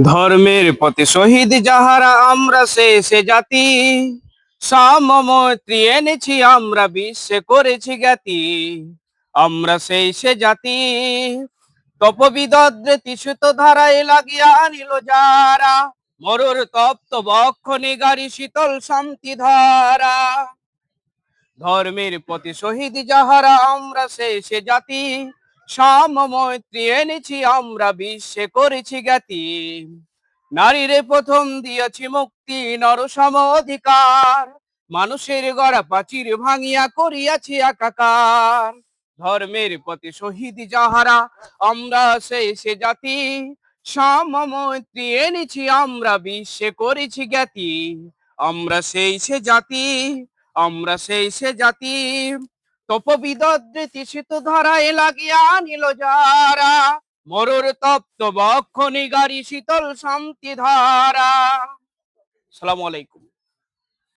ধর্মের পথে শহীদ যাহারা আমরা সে জাতি, সাম্যমৈত্রী এনেছি আমরা বিশ্বে করেছি জ্ঞাতি, আমরা সে জাতি। তপবিদদ্রে তিসুত ধারায় লাগিয়া আনিল যারা, মরুর তপ্ত বক্ষ নিগারি শীতল শান্তি ধারা। ধর্মের প্রতি শহীদ যাহারা আমরা সে জাতি, সাম্যমৈত্রী এনেছি আমরা বিশ্বে করেছি জ্ঞাতি। নারীরে প্রথম দিয়েছি মুক্তি নরসম অধিকার, মানুষের গড়া প্রাচীর ভাঙিয়া করিয়াছি একাকার। ধর্মের প্রতি শহীদ যাহারা আমরা সে জাতি, সাম্যমৈত্রী এনেছি আমরা বিশ্বে করেছি জ্ঞাতি, আমরা সে জাতি, আমরা সে জাতি। তপবিদদ্রে তিসিত ধারায় লাগিয়া আনিল যারা, মরুর তপ্ত বক্ষ নিগারি শীতল শান্তি ধারা। আসসালামু আলাইকুম।